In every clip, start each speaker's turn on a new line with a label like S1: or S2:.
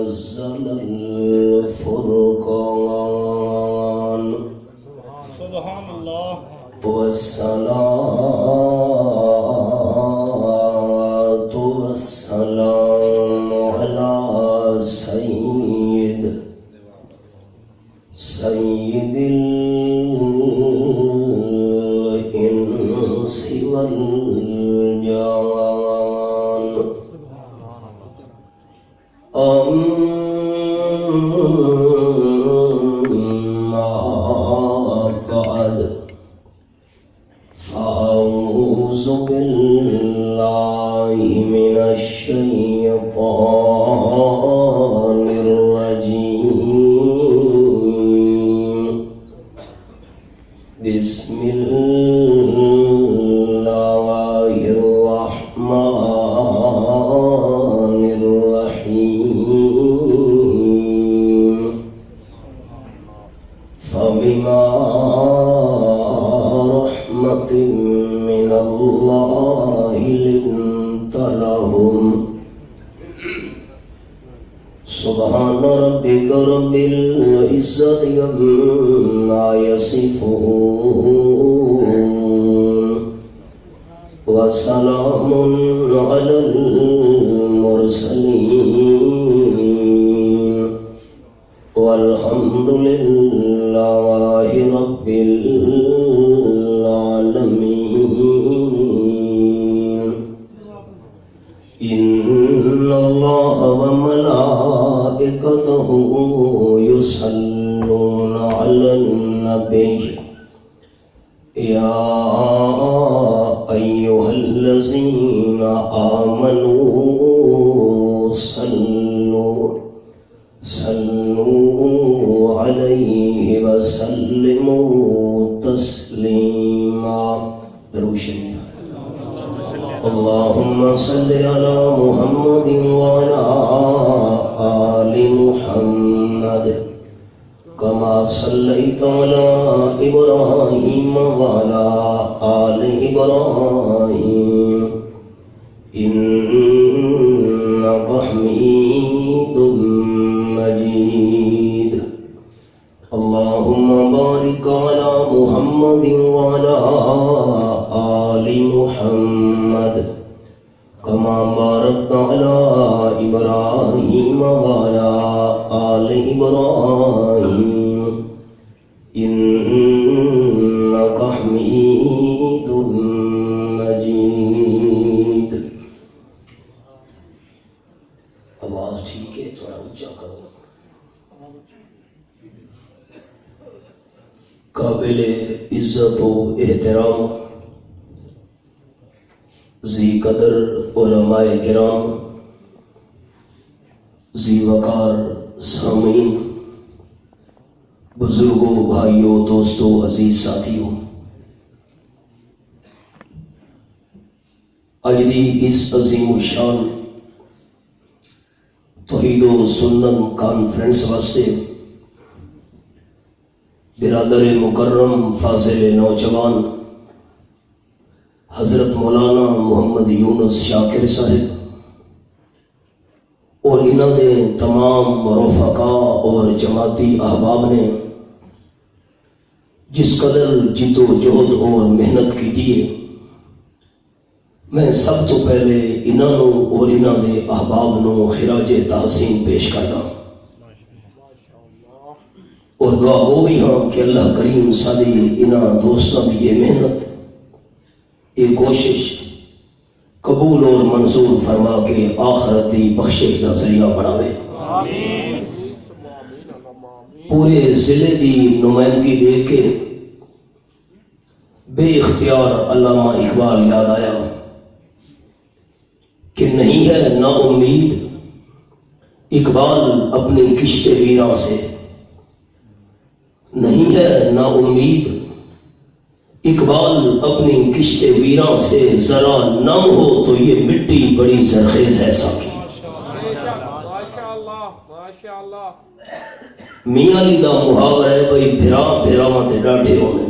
S1: نزل الفرقان
S2: سبحان اللہ
S1: والصلاة والسلام على سيد الإنس والجان أما بعد فأعوذ بالله من الشيطان الرجيم بسم الله الرحمن الرحيم فبما رحمة من الله لنت لهم سبحان ربك رب العزة عما يصفون وسلام على المرسلين والحمد لله رب العالمين إن الله وملائكته يصلون على النبي يا أيها الذين آمنوا صلوا عليه وسلموا تسليما. درود شریف. اللهم صل على محمد وعلى آل محمد كما صليت على إبراهيم وعلى آل إبراهيم إنك حميد مجيد. اللهم بارك على محمد وعلى آل محمد كما باركت على إبراهيم وعلى آل إبراهيم إنك حميد مجيد. آواز ٹھیک ہے؟ تھوڑا اونچا کرو. قابل عزت و احترام ذی قدر علماء کرام، ذی وقار سامعین، بزرگوں، بھائیوں، دوستوں، عزیز ساتھیوں، اج دی اس عظیم الشان توحید و سنت کانفرنس واسطے برادر مکرم فاضل نوجوان حضرت مولانا محمد یونس شاکر صاحب اور انہوں نے تمام رفقاء اور جماعتی احباب نے جس قدر جد و جہد اور محنت کی ہے، میں سب تو پہلے انہوں اور انہوں نے احباب نو خراج تحسین پیش کرنا اور دعا ہو بھی ہاں کہ اللہ کریم ساری انہاں دوستوں کی یہ محنت، یہ کوشش قبول اور منظور فرما کے آخرت دی بخشش کا ذریعہ بناوے. پورے ضلع دی نمائندگی دے کے بے اختیار علامہ اقبال یاد آیا کہ نہیں ہے نا امید اقبال اپنی کشت ویراں سے، نہیں ہے نا امید اقبال اپنی کشت ویراں سے، ذرا نم ہو تو یہ مٹی بڑی زرخیز ہے ساقی۔ میاں علی دا محاور ہے بھائی بھرا بھراواں تے ڈاڈھے ہونے،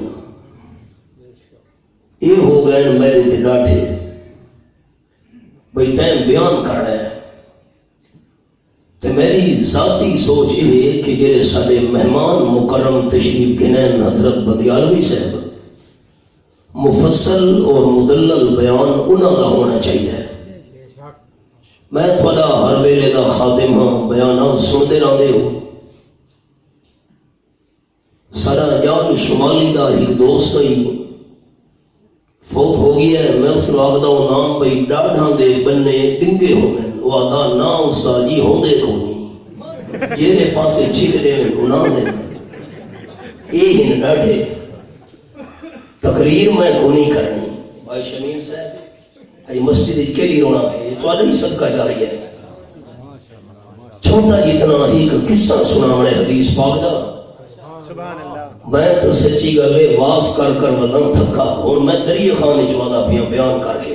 S1: یہ ہو گئے میرے تے ڈاڈھے، بھائی تین بیان کرنا ہے۔ تو میری ذاتی سوچ یہ ہے کہ جڑے سارے مہمان مکرم تشریف گنین حضرت بدیالوی صاحب، مفصل اور مدلل بیان انہاں کا ہونا چاہیے۔ میں تھوڑا ہر ویلے دا خادم ہاں، بیانات سنتے رہتے ہو۔ سارا جان شمالی دا ایک دوست ہی فوت ہو گیا ہے، میں اس کو آخدا ہوں نام بھائی ڈاڈھاں دے بننے ڈنگے ہو گئے، وہ آدھا نا استاد جی ہوندے کو نہیں، جیرے پاسے چھکڑے میں گناہ دے، یہ ہیں ڈاڈھے۔ تقریر میں کو نہیں کرنی، بھائی شمیم صاحب ای مسجد کے لیے رونا ہے، یہ تو علیہ صدقہ جاری ہے۔ چھوٹا جتنا ایک قصہ سنا میں حدیث پاک دا، میں تو سچی گلے واس کر کر ودن تھکا، اور میں دریہ خانے چوادا پیا بیان کر کے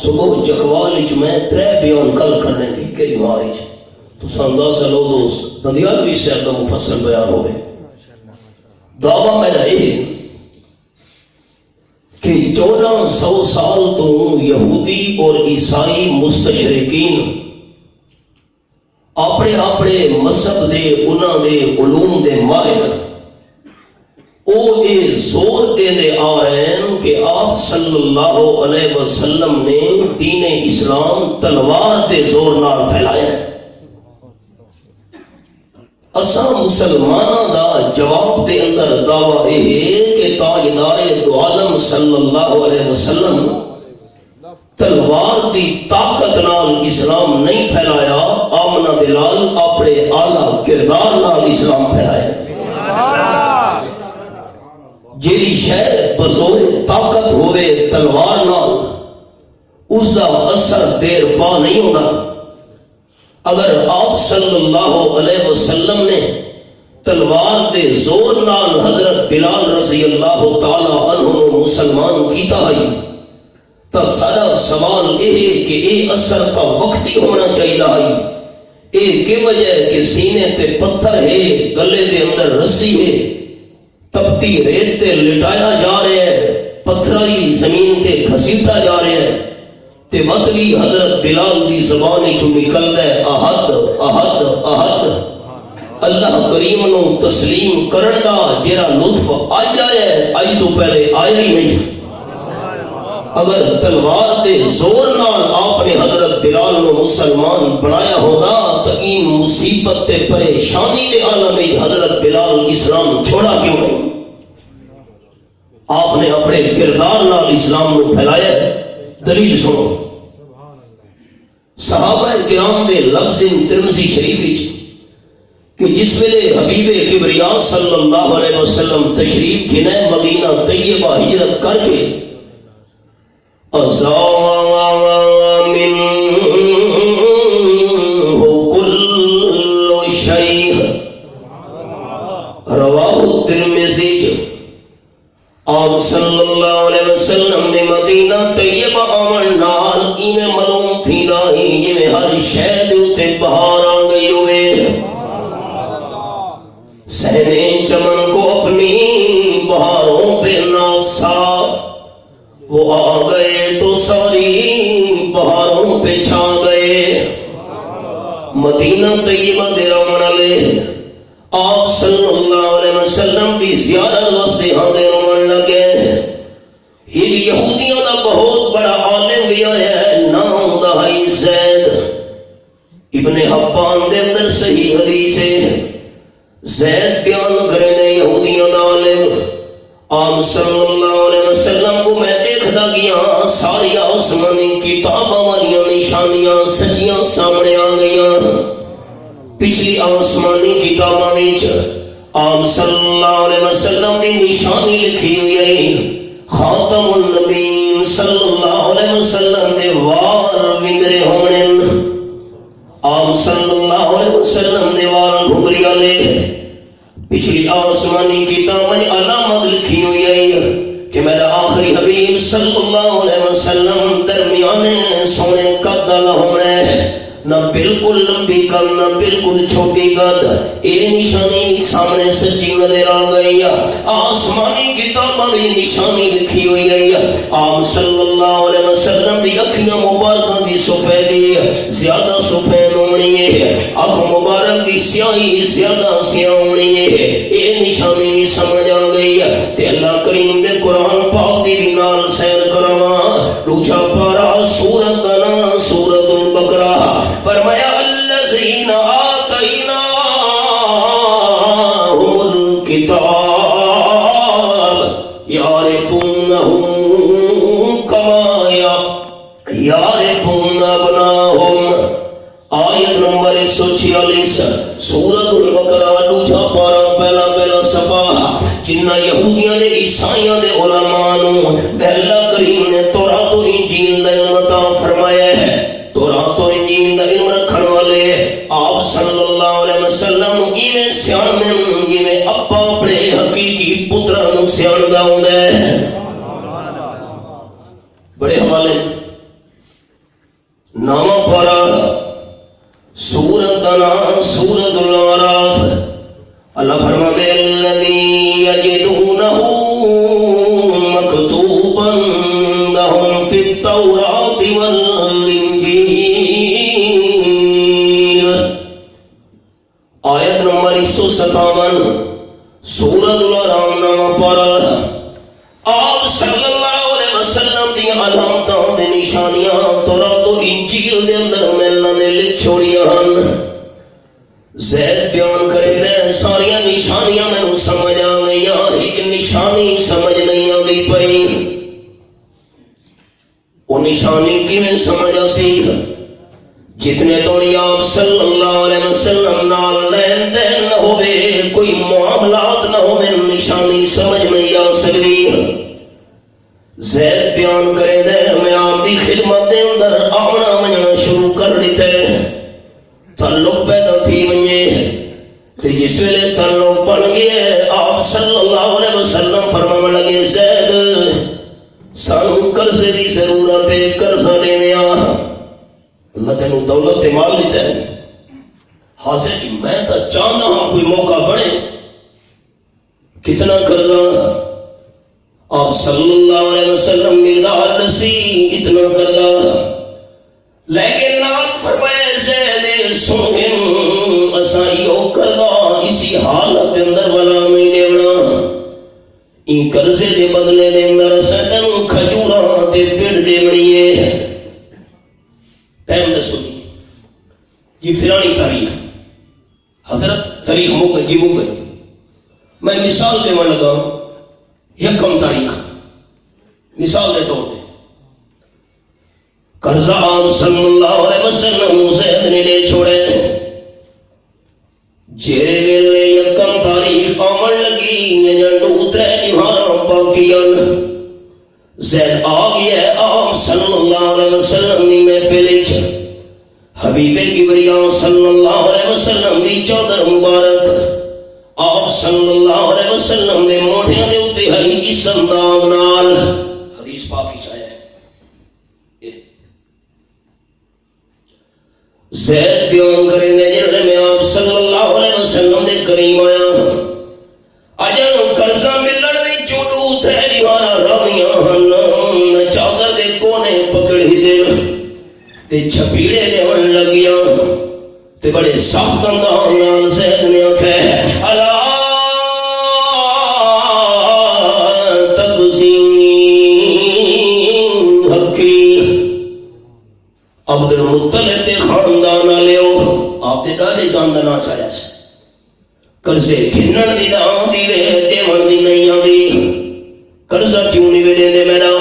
S1: صبح چکوال اچ میں 3 بیان کل کرنے دی کہ ماری تو سندہ سلو دوست بدیالوی صاحب کا مفصل بیان ہوئے۔ دعویٰ میرا یہ کہ 1400 سال تو یہودی اور عیسائی مستشرقین اپنے اپنے مذہب دے انہاں دے علوم دے ماہر او اے زور دے آ رہے ہیں کہ آپ صلی اللہ علیہ وسلم نے دین اسلام تلوار دے زور نال پھیلایا ہے۔ اساں مسلمانہ دا جواب دے اندر دعویٰ ہے کہ تاجدار دو عالم صلی اللہ علیہ وسلم تلوار دی طاقت نال اسلام نہیں پھیلایا، آمنہ بلال اپنے اعلیٰ کردار نال اسلام پھیلایا۔ جیڑی شہر بزور طاقت ہوئے تلوار نال اس دا اثر دیر پا نہیں ہوگا۔ اگر آپ صلی اللہ علیہ وسلم نے تلوار دے زور نال حضرت بلال رضی اللہ تعالی عنہ مسلمان کیتا ہے تو سارا سوال یہ ہے کہ یہ اثر کا وقتی ہونا چاہیے ہے۔ یہ کی وجہ ہے کہ سینے تے پتھر ہے، گلے دے اندر رسی ہے، تپتی ریت تے لٹایا جا رہے ہیں، پتھرائی زمین تے گھسیٹا جا رہے ہیں، تے مطلی حضرت بلال دی زبانی چو نکل دے احد احد احد۔ اللہ کریم نو تسلیم کرن دا جیرا لطف آ جائے آئی تو پہلے آیا ہی نہیں۔ اگر تلوار دے زور نال آپ نے حضرت بلال نو مسلمان بنایا ہوگا تو این مصیبت تے پریشانی دے عالم میں حضرت بلال اسلام چھوڑا کیوں نہیں؟ آپ نے اپنے کردار نال اسلام نو پھیلایا۔ دلیل سنو، صحابہ کرام دے لفظ ترمذی شریف کہ جس ویلے حبیب کبریا صلی اللہ علیہ وسلم تشریف گھنے مدینہ طیبہ ہجرت کر کے رواہ ترمذی، آپ صلی اللہ علیہ وسلم نے مدینہ طیبہ آمن نال ایویں معلوم تھی دائی جویں ہر شے دے اوتے بہار آ گئی ہوئے۔ سہنے چمن کو اپنی بہاروں پہ ناسا، وہ آ گئے تو ساری بہاروں پہ چھا گئے۔ مدینہ طیبہ دے رمن والے آپ صلی اللہ علیہ وسلم کی زیارت واسطے ہاں دے رمن لگے۔ یہ یہودیوں دا بہت بڑا عالم بھی آیا ہے، نام دا ہے زید ابن حبان دے اندر صحیح حدیث ہے۔ زید بیان کرے نے یہودیوں دا عالم، آپ صلی اللہ علیہ وسلم کو میں دیکھتا گیا ساری آسمانی کتاباں والیاں نشانیاں سچیاں سامنے آ گئیاں۔ پچھلی آسمانی کتاباں وچ آپ صلی اللہ علیہ وسلم کی نشانی لکھی ہوئی ہے، خاتم النبیین کریم صلی اللہ علیہ وسلم دے وال ونگرے ہونے آپ صلی اللہ علیہ وسلم دے وال گھگری والے پچھلی آسمانی کتاب میں علامت لکھی ہوئی ہے کہ میرا آخری حبیب صلی اللہ علیہ وسلم درمیانے سونے قد والا ہونا ہے، نہ بالکل لمبی قد نہ بالکل چھوٹی قد. یہ نشانی بھی سامنے سچی نظر آ گئی ہے، آسمانی کتابوں میں نشانی لکھی ہوئی ہے. آپ صلی اللہ علیہ وسلم دی اکھیاں مبارکاں دی سفیدی زیادہ سفید ہونی ہے، اکھ مبارک دی سیاہی زیادہ سیاہ ہونی ہے. یہ نشانی بھی سمجھ آ گئی ہے. تے اللہ کریم دے قرآن پاک دی بھی نال سیر کراواں. دوجا پارا سورت دا نام سورت البقرہ، فرمایا الذین آتیناہم الکتاب یعرفونہ کما یعرفون ابناہم. آیت نمبر 146 سورت البقرہ دوجا پارا پہلا صفحہ. جنہ یہودیاں دے عیسائیاں دے علماء نوں اللہ کریم نے تورات و انجیل دا علم عطا فرمایا ہے. تورات و انجیل دا علم رکھن والے آپ صلی اللہ علیہ وسلم ایویں سیانے جویں ابا اپنے حقیقی پتراں نوں سیاںدا ہوندا ہے. بڑے حوالے نامہ پارا سورت دا نام سورت الاعراف. اللہ فرماتے ہیں الذی یجدونہ مکتوبا عندہم فی التوراۃ والانجیل. آیت نمبر 157 سورت الاعراف نامہ پارا. آپ صلی اللہ علیہ وسلم دی علامتاں تے نشانیاں تورات و انجیل دے اندر اللہ نے لکھ چھوڑیاں ہن. زید بیان کرے دے ساریاں نشانیاں میں سمجھ آ گئی، ایک نشانی سمجھ نہیں آگئی پئی. وہ نشانی کیویں سمجھ آسی؟ جتنے توڑی آپ صلی اللہ علیہ وسلم نال لین دین نہ ہوئے، کوئی معاملات نہ ہوئے، نشانی سمجھ نہیں آ سکتی. زید بیان کرے دے میں آپ دی خدمت دے اندر آمنا منجنا شروع کر دیتے، تعلق پیدا تھی منجے. تے جس ویلے تعلق بن گئے آپ صلی اللہ علیہ وسلم فرمان لگے زید سانو قرضے دی ضرورت ہے، قرضہ دے میں آ. اللہ تینو دولت مال دیتا ہے، حاصل کی میں تا چاہنا ہاں کوئی موقع بڑھے. کتنا قرضہ؟ آپ صلی اللہ علیہ وسلم مقدار نسی اتنا قرضہ، لیکن نام فرمائے زید سنہم اسائیو قرضہ اسی حالت اندر والا میں دیونا. این قرضے دے بدلے دے اندر سیدن کھجوراں تے پیڑ دیونیے. ٹائم دسو جی فیرانی تاریخ حضرت تاریخ مک گئی جی مک گئی. میں مثال دے من لگا یکم تاریخ مثال دے طور پہ قرضہ عام صلی اللہ علیہ وسلم زید نے لے چھوڑے. جیرے ویلے یکم تاریخ آمن لگی جنڈو ترے دیوارا باقیان زید آ گیا. آپ صلی اللہ علیہ وسلم دی محفل حبیب کبریاں صلی اللہ علیہ وسلم دی چادر مبارک آپ صلی اللہ علیہ وسلم دے موڑھیاں دے اتے ہائی جسم داغ نال حدیث پاکی چاہے زید بیان کریں دے جرد میں آپ صلی اللہ علیہ وسلم دے کریم آیا. اجن قرضہ ملن دی چودو تھے دیوارا رامیاں ہن چادر دے کونے پکڑی دے تے چھپیڑے دے ہن لگیا تے بڑے سخت انداز نال زید نے آکھے الا تقسیم حقی عبد المطلب دے خاندان لیو. آپ دے ڈالے جاندنا چاہیا سے قرضے گھنن دی نہ آندی وے دیون دی نہیں آندی. قرضہ کیوں نہیں وے دے میرا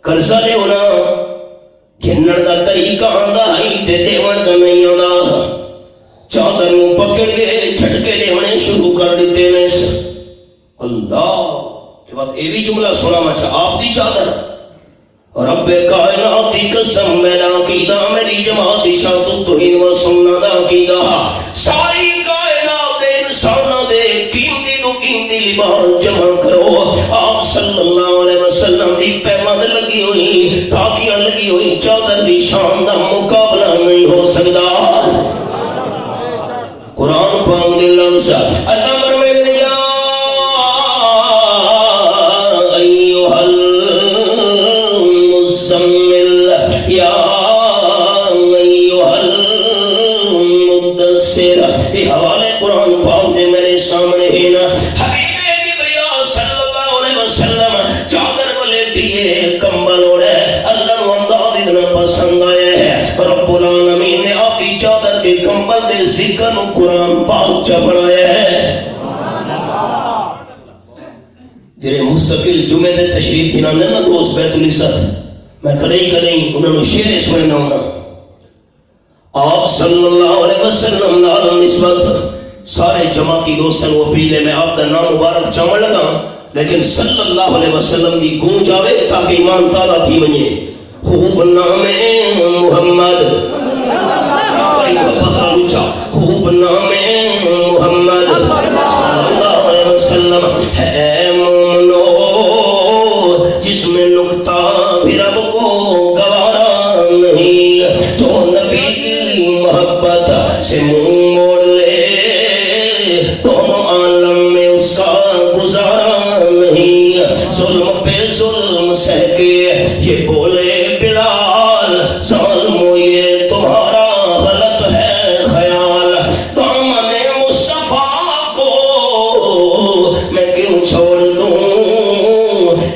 S1: قرضہ دے ہونا گھنن دا طریقہ آندا ہی تے دیون دا نہیں آندا. چادر نوں پکڑ کے جھٹکے دیونے شروع کر دیتے نے. اللہ کے بعد اے بھی جملہ سنا مچا آپ دی چادر رب کائنات کی قسم میں نہ کیدا میری جماعت شاہ توہین و سننا نہ کیدا ساری کائنات دے انساناں دے قیمتی تو قیمتی لباس جمع کرو آپ صلی اللہ علیہ وسلم دی پیمند لگی ہوئی ٹاکیاں لگی ہوئی چادر دی شان دا مقابلہ نہیں ہو سکتا قرآن پاک دے لفظ اللہ فرمائے یا ایھا المزمل یا ایھا المدثر یہ حوالے قرآن پاک دے میرے سامنے ہے نا حبیب کبریا صلی اللہ علیہ وسلم چادر کو لیٹیے کمبل اوڑے اللہ نو انداز اتنا پسند آیا ہے رب العالمین نے آپ کی چادر کے کمبل دے ذکر و قرآن پاک چا بنایا ہے جنہیں مستقل جمعے دے تشریف گھنانے نا دوست بیت العزت میں کدیں انہوں نے شعر سننا ہونا آپ صلی اللہ علیہ وسلم نال نسبت سارے جماعتی دوستوں کو اپیل میں آپ کا نام مبارک چاول لگا لیکن صلی اللہ علیہ وسلم کی گونج آوے تاکہ ایمان تازہ تھی بنے خوب نام محمد خوب نام محمد صلی اللہ علیہ وسلم ہے مومنو جس میں نکتہ بھی رب کو گوارا نہیں جو نبی کی محبت سے منہ موڑ لے دونوں عالم میں اس کا گزارا نہیں ظلم پہ ظلم سہ کے یہ بولے بلال ظالمو یہ تمہارا غلط ہے خیال دامن مصطفیٰ کو میں کیوں چھوڑ دوں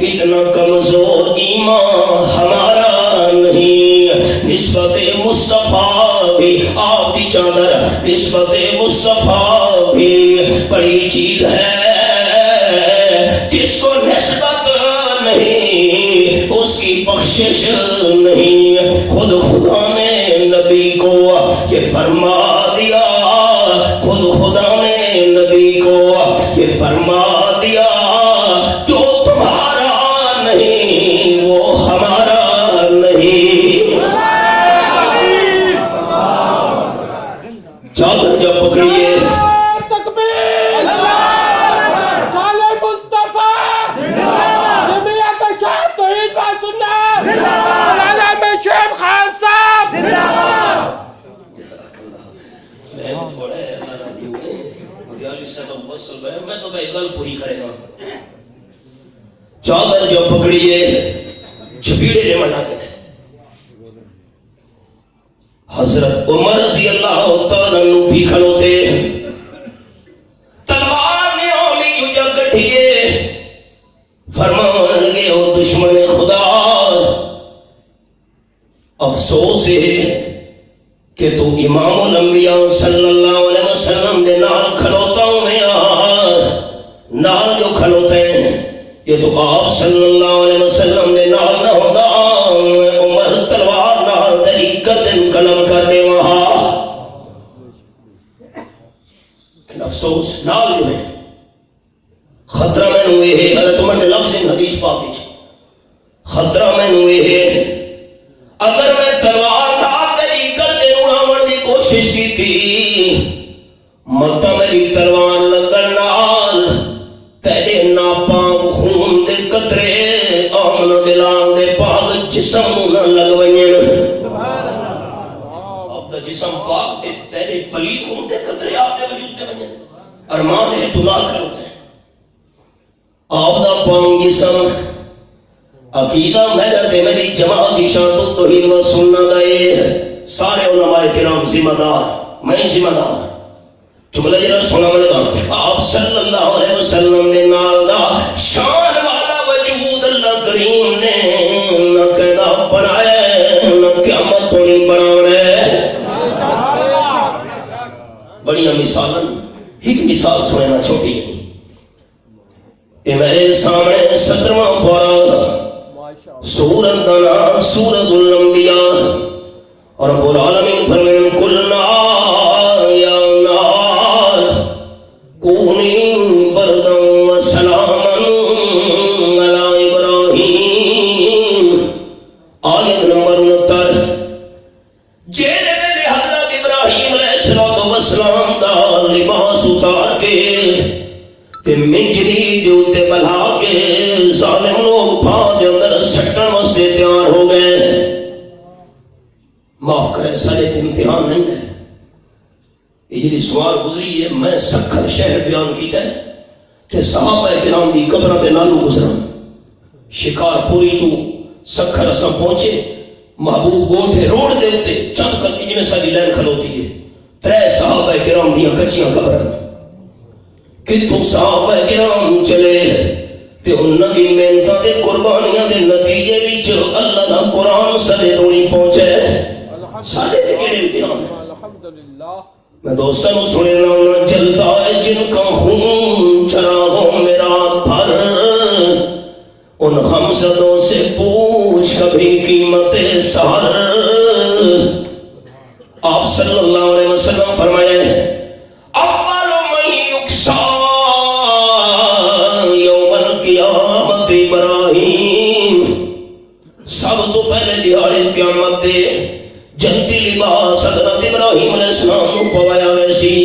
S1: اتنا کمزور ایمان ہمارا نہیں نسبت مصطفیٰ بھی آپ کی چادر نسبت مصطفیٰ بھی بڑی چیز ہے جس کو نسبت نہیں اس کی بخشش نہیں خود خدا نے نبی کو یہ فرما دیا خود خدا نے نبی کو یہ فرما دیا جو تمہارا نہیں وہ ہمارا نہیں چادر جب پکڑیے میں تو بھائی گل پوری کرے گا چادر جو پکڑیے چھپیڑے نے منا کے حضرت عمر رضی اللہ تعالیٰ عنہ بھی کھلوتے تلوار نے آمی جو جا کٹھیے فرمان لگے ہو دشمن خدا افسوس ہے کہ تو امام الانبیاء صلی اللہ علیہ وسلم دے نال کھلوتا ہوں میں نال جو کھلوتے ہیں یہ تو آپ صلی اللہ علیہ وسلم دے نال نہ ہوگا عمر تلوار نال دلی گردن قلم کرنے وہاں لیکن افسوس نال جو ہے خطرہ میں نوے ہے حضرت عمر نے لفظ حدیث پاک دیجھے خطرہ میں نوے ہے اگر میں تلوار نال کوشش کی تھی متا میری تلوار لگن نال تیرے ناپاک خون دے قطرے آمن دلان دے پاک جسم نہ لگوئیں اب دا جسم پاک دے تیرے پلید خون دے قطرے آپ دے وجود دے بنیں ارمان ہے تو نال کھلوتے ہیں آپ دا پاک جسم عقیدہ محرت میری جماعت شان توحید و سننا دائے سارے علماء کرام ذمہ دار میں ذمہ دار جملہ جرا سنا ملگا آپ صلی اللہ علیہ وسلم نے نال دا شان والا وجود اللہ کریم نے نہ قیدہ بنایا نہ قیامت تھوڑی بناونا ہے بڑی مثالاً ایک مثال سننا چھوٹی نہیں اے میرے سامنے 17واں پارہ سورت دنا سورت الانبیاء اور رب العالمین فرمائیں قلنا یا نار کونی بردا و سلاما علی ابراہیم معاف کرے سارے امتحان نہیں ہے یہ جی سوال گزری ہے میں سکھر شہر بیان کیتا ہے کہ صحابہ کرام دی قبراں تے نالو گزرا شکار پوری چو سکھر اساں پہنچے محبوب گوٹھے روڈ دے اتے چند قدم جی میں ساری لائن کھلوتی ہے 3 صحابہ کرام دیاں کچیاں قبراں کتوں صحابہ کرام چلے تے انہاں دی محنتاں تے قربانیاں دے نتیجے وچ اللہ دا قرآن سارے تھوڑی پہنچے سارے تے کیڑے امتحان الحمدللہ میں دوستوں سننا نہ چلتا ہے جن کا خون چراغوں میں رات بھر ان خمسدوں سے پوچھ کبھی قیمت سحر آپ صلی اللہ علیہ وسلم فرمائے اول من یکسا یوم القیامت ابراہیم سب تو پہلے دہاڑے قیامت دے جنتی لباس حضرت ابراہیم علیہ السلام کو پوایا ویسی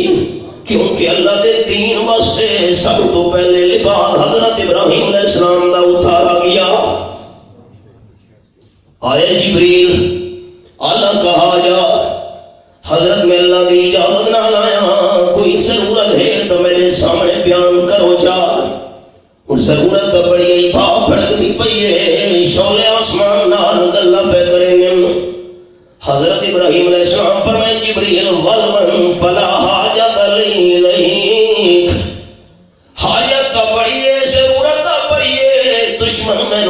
S1: کیونکہ اللہ دے دین واسطے سب تو پہلے لباس حضرت ابراہیم علیہ السلام دا اتارا گیا آئے جبریل اللہ کہا جا حضرت میں اللہ دی اجازت نہ لایا کوئی ضرورت ہے تو میرے سامنے بیان کرو جا اور ضرورت تو بڑی ہی بھاپ بھڑکتی پئی ہے شعلے آسمان نال گلا پہ کریں گے حضرت ابراہیم علیہ السلام فرمائے جبریل والمن فلا حاجت لیک حاجت بڑی ہے ضرورت بڑی ہے دشمن میں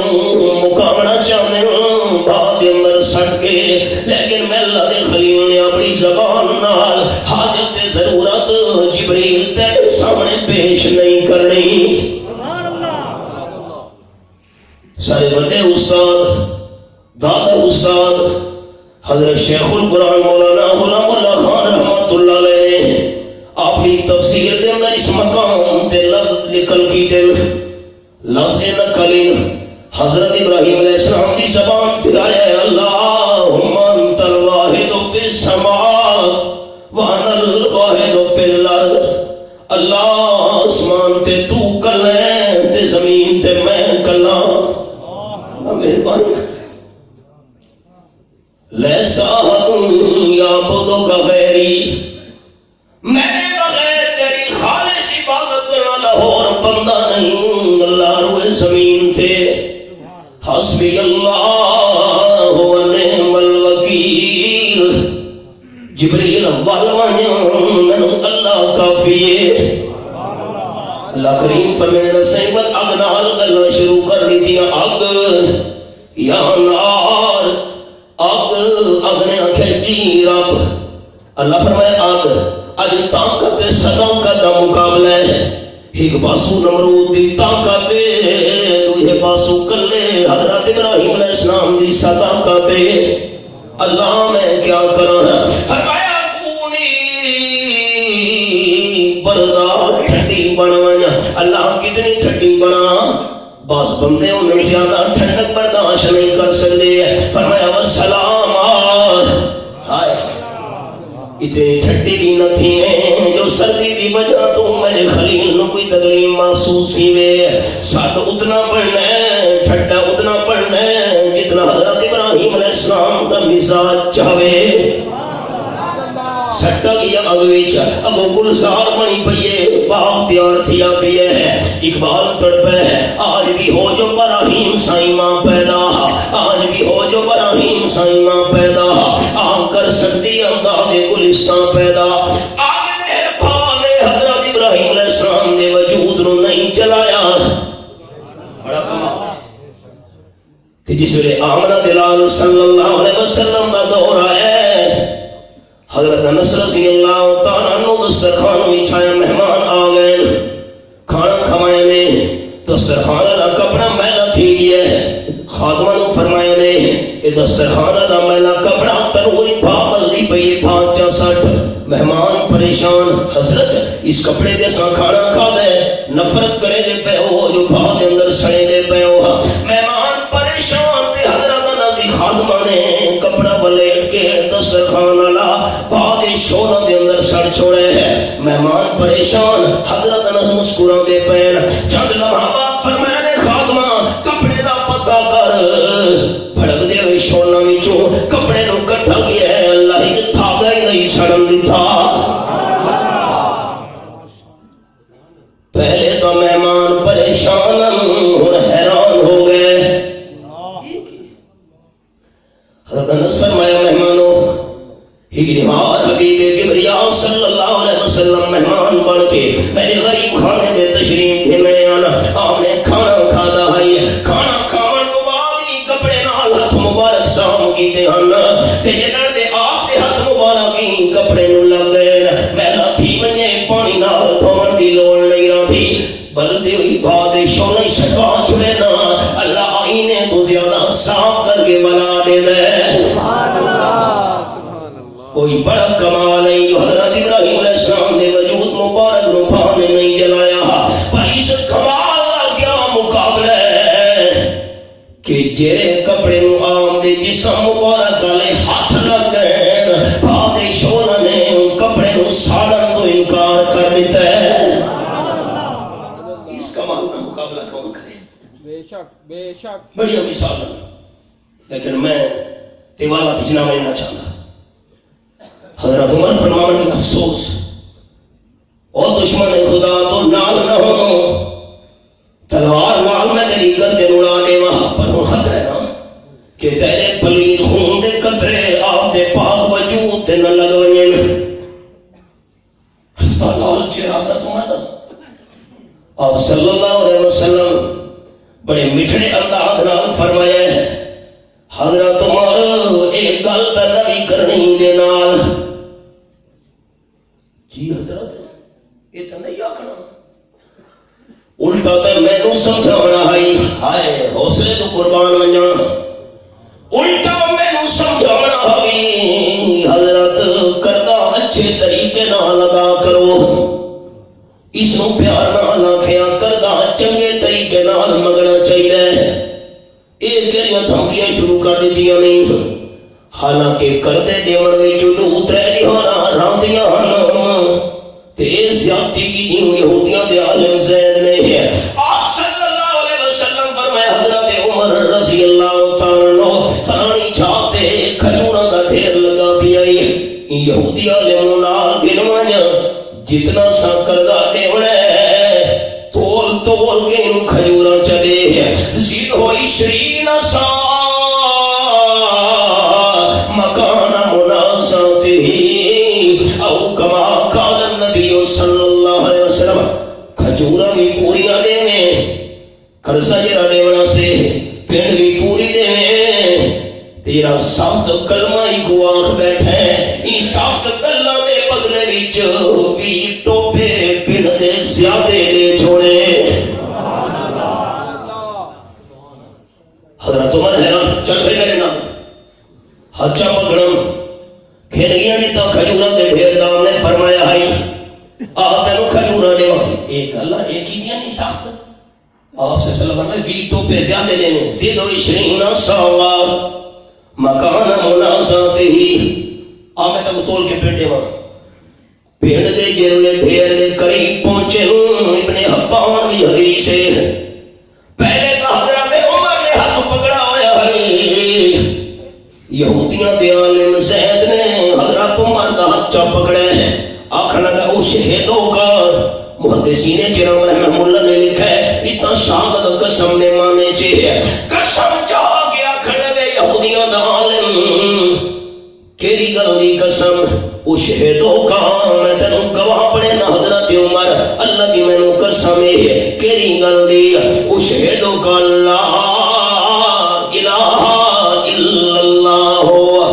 S1: مقابلہ چاہنے بات اندر سٹ کے لیکن میں اللہ دے خلیل نے اپنی زبان نال حاجت ضرورت جبریل تیرے سامنے پیش نہیں کرنی سارے بڑے استاد دادا استاد حضرت شیخ القرآن مولانا غلام اللہ خان رحمت اللہ علیہ نے اپنی تفسیر دے اندر اس مقام تے لفظ نکل کی دل لفظ نکلین حضرت ابراہیم علیہ السلام کی زبان تے آیا ہے اللہم انت الواحد فی السماء وانا الواحد فی الارض اللہ آسمان تے تو کل ہے تے زمین تے میں کلا مہربانی لیسا یعبدک غیری میرے بغیر تیری خالص عبادت کرنا لاہور بندہ نہیں اللہ روئے زمین تھے حسبی اللہ ونعم الوکیل جبریل والوانیوں اللہ کافی ہے اللہ کریم فرمائے رسیمت اگنال گلنا شروع کر دی تھی اگ یا نار آگ نے آنکھیں جی رب اللہ فرمائے آگ اج طاقت صداقت کا مقابلہ ہے ایک پاسو نمرود دی طاقت دوسرے پاسو کلے حضرت ابراہیم علیہ السلام دی صداقت اللہ میں کیا کرا فرمایا کونی بردا ٹھنڈی بنوایا اللہ کتنی ٹھنڈی بنا بعض بندے انہیں زیادہ ٹھنڈک برداشت نہیں کر سکتے فرمایا والسلام آئے اتنی ٹھنڈی بھی نہ تھی میں جو سردی دی وجہ تو میرے خلیل نو کوئی تکلیف محسوس ہی وے ساتھ اتنا پڑھنا ہے ٹھنڈا اتنا پڑھنا ہے جتنا حضرت ابراہیم علیہ السلام کا مزاج چاہے سٹا گیا اگویچ ابو گلزار بنی پئیے باغ تیار تھیا پئیے ہے اقبال تڑپے ہے آج بھی ہو جو براہیم سائیں ماں پیدا آج بھی ہو جو براہیم سائیں ماں پیدا آن کر سکتی انداز گلستان پیدا آج میرے بھانے حضرت ابراہیم علیہ السلام نے وجود رو نہیں چلایا بڑا کمال کہ جس ویلے آمنہ دلال صلی اللہ علیہ وسلم کا دور آئے حضرت انس رضی اللہ تعالیٰ عنہ دسترخوان بچھایا مہمان آ گئے کھانا کھوائے نے دسترخوان اللہ کپڑا میلا تھی گیا خادمہ نے فرمایا نے یہ دسترخوان اللہ میلا کپڑا تروئی بھا بلدی پئی بھانچا سٹ مہمان پریشان حضرت اس کپڑے دے ساں کھانا کھا دے نفرت کرے دے پہ ہو جو بھا دے اندر سڑے دے پہ ہو مہمان پریشان دے حضرت نبی خادمہ نے کپڑا بلیٹ کے دسترخوان اللہ بھاگے شورہ دے اندر سڑ چھوڑے ہیں مہمان پریشان حضرت انس مسکران دے پیر چند لمحہ بات فرمائے نے خادمہ کپڑے دا پتہ کر بھڑک دے ہوئی شورہ وچوں کپڑے نو کٹھا گیا ہے فرمایا مہمانوں ہجنہار حبیب کبریا صلی اللہ علیہ وسلم مہمان بن کے میرے غریب خانے دے تشریف دے میں آنا آپ نے کھانا کھادا ہے کھانا کھاون تو بعد ہی کپڑے نال ہاتھ مبارک سام کیتے ہن تے جنہاں دے آپ دے ہاتھ مبارک ہی کپڑے نو لگ گئے میں نہ تھی مننے پانی نال دھون دی لوڑ نہیں رہی بلدی ہوئی بادشاہ نے شکوا چھڑے نا اللہ آئینے تو زیادہ صاف کر کے بنا دے دے کوئی بڑا کمال ہے جو حضرت ابراہیم علیہ السلام نے وجود مبارک نو پانے نہیں جلایا پر اس کمال کا کیا مقابلہ ہے کہ جیرے کپڑے نو آم دے جسم مبارک والے ہاتھ لگ گئے بادشاہ نے ان کپڑے نو سالن تو انکار کر دیتا ہے اس کمال کا مقابلہ کون کرے بے شک بڑی مثال لیکن میں تیوالا بھیجنا میں نہ چاہتا حضرت عمر فرمانے افسوس اور دشمن خدا تو نال نہ ہو تلوار نال میں تیری گردن اڑا دے وہاں پر ہوں خطرہ ہے نا کہ تیرے پلید خون دے قطرے آپ دے پاک وجود تے نہ لگوئیں حضرت چہرہ حضرت عمر دا آپ صلی اللہ علیہ وسلم بڑے مٹھڑے انداز نال فرمایا ہے حضرت عمر ایک گل تے نبی کرنی دے نال جی حضرت یہ تو نہیں آکھنا الٹا تے میں نو سمجھانا ہائے حوصلے تو قربان منجا الٹا میں نو سمجھانا حضرت کردار اچھے طریقے نال ادا کرو اس نو پیار نال آکھیا کردار چنگے طریقے نال منگنا چاہیے یہ کہڑیاں دھمکیاں شروع کر دیتیاں نہیں حالانکہ کردے دیون وچ لو ترے نہانا راندیاں ہن تے زیادتی کی یہودیاں دے عالم زید نے ہے آپ صلی اللہ علیہ وسلم فرمایا حضرت عمر رضی اللہ تعالی عنہ فلانی چھاتے کھجوراں دا ڈھیر لگا پیا یہودی عالم نال گنوایا جتنا سا کردہ دیونا ہے تول تول کے ان کھجوراں چلے زید ہوئی 20 سا مکان منازعته او کما قال النبی صلی اللہ علیہ وسلم کھجورا بھی پوریا دے میں قرضہ جرا دیونا سے پینڈ بھی پوری دے میں تیرا سخت کلمہ ہی کو آنکھ بیٹھے ای سخت کلمہ دے بدلے وچ بھی ٹوپے پینڈ دے زیادے دے چھوڑے حضرت عمر حیران چل پہ میرے نام ہچا پکڑم کھیل گیا نہیں تو کھجورا دے ڈھیر دام نے فرمایا ہے آپ تینو کھجورا دے وہاں ایک اللہ ایک ہی دیا نہیں ساخت آپ سے صلی اللہ علیہ وسلم ویٹو پہ زیادہ لینے زید و 20 سوار مکان منازعته ہی آپ میں تک تول کے پیڑ دے وہاں پیڑ دے گرلے ڈھیر دے قریب پہنچے ابن حبان بھی حدیث ہے پہلے تو حضرت عمر نے ہاتھ پکڑا ہویا ہے یہودیاں دے عالم زید نے حضرت عمر کا ہاتھ چا پکڑا ہے آخنا کا او شہدوں کا محدثین کرام رحمہ اللہ نے لکھا ہے اتنا شہادت قسم نے مانے چاہیے قسم چاہ کے آخنا دے یہودیاں دا عالم کیری گلی قسم او شہدوں کا میں تینوں گواہ پڑے نا حضرت عمر اللہ کی میں نو قسم ہے کیری گلی او شہدوں کا اللہ